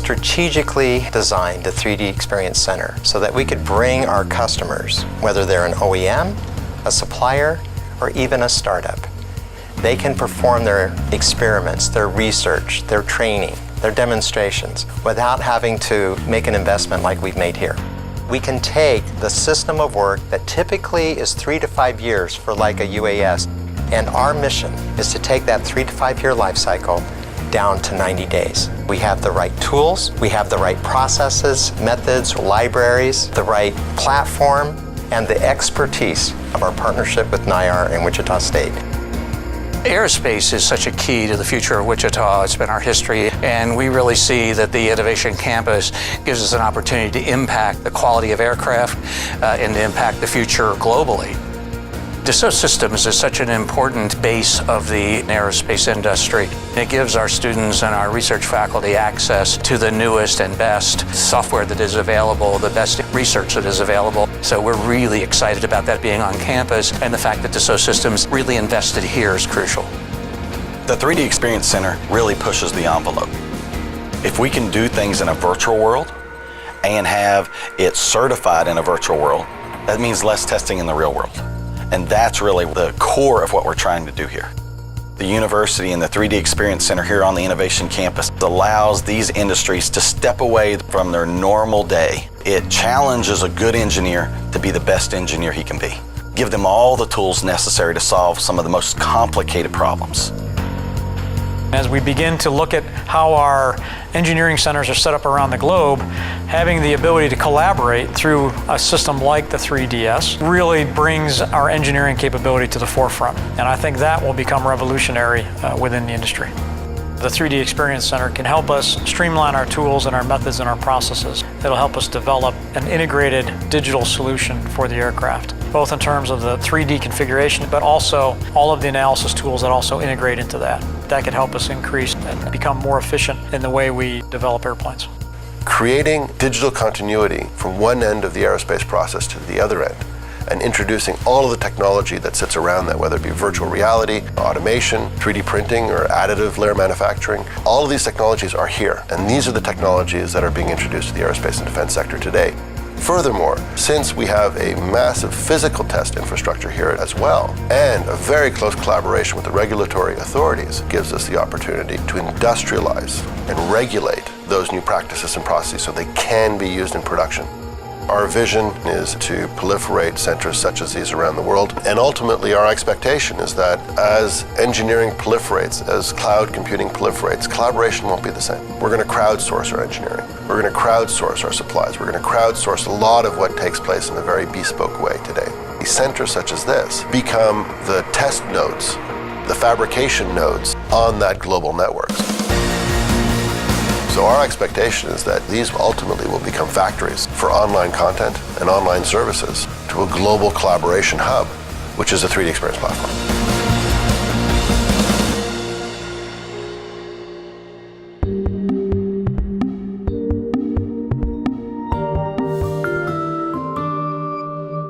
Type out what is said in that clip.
strategically designed the 3D Experience Center so that we could bring our customers, whether they're an OEM, a supplier, or even a startup, they can perform their experiments, their research, their training, their demonstrations without having to make an investment like we've made here. We can take the system of work that typically is 3 to 5 years for like a UAS, and our mission is to take that 3 to 5 year life cycle down to 90 days. We have the right tools, we have the right processes, methods, libraries, the right platform, and the expertise of our partnership with NIAR and Wichita State. Aerospace is such a key to the future of Wichita. It's been our history, and we really see that the Innovation Campus gives us an opportunity to impact the quality of aircraft and to impact the future globally. Dassault Systems is such an important base of the aerospace industry. It gives our students and our research faculty access to the newest and best software that is available, the best research that is available. So we're really excited about that being on campus, and the fact that Dassault Systems really invested here is crucial. The 3D Experience Center really pushes the envelope. If we can do things in a virtual world and have it certified in a virtual world, that means less testing in the real world. And that's really the core of what we're trying to do here. The university and the 3D Experience Center here on the Innovation Campus allows these industries to step away from their normal day. It challenges a good engineer to be the best engineer he can be. Give them all the tools necessary to solve some of the most complicated problems. As we begin to look at how our engineering centers are set up around the globe, having the ability to collaborate through a system like the 3DS really brings our engineering capability to the forefront. And I think that will become revolutionary within the industry. The 3D Experience Center can help us streamline our tools and our methods and our processes. It'll help us develop an integrated digital solution for the aircraft, both in terms of the 3D configuration, but also all of the analysis tools that also integrate into that. That can help us increase and become more efficient in the way we develop airplanes. Creating digital continuity from one end of the aerospace process to the other end, and introducing all of the technology that sits around that, whether it be virtual reality, automation, 3D printing, or additive layer manufacturing. All of these technologies are here, and these are the technologies that are being introduced to the aerospace and defense sector today. Furthermore, since we have a massive physical test infrastructure here as well, and a very close collaboration with the regulatory authorities, gives us the opportunity to industrialize and regulate those new practices and processes so they can be used in production. Our vision is to proliferate centers such as these around the world, and ultimately our expectation is that as engineering proliferates, as cloud computing proliferates, collaboration won't be the same. We're going to crowdsource our engineering. We're going to crowdsource our supplies. We're going to crowdsource a lot of what takes place in a very bespoke way today. These centers such as this become the test nodes, the fabrication nodes on that global network. So our expectation is that these ultimately will become factories for online content and online services to a global collaboration hub, which is a 3D Experience platform.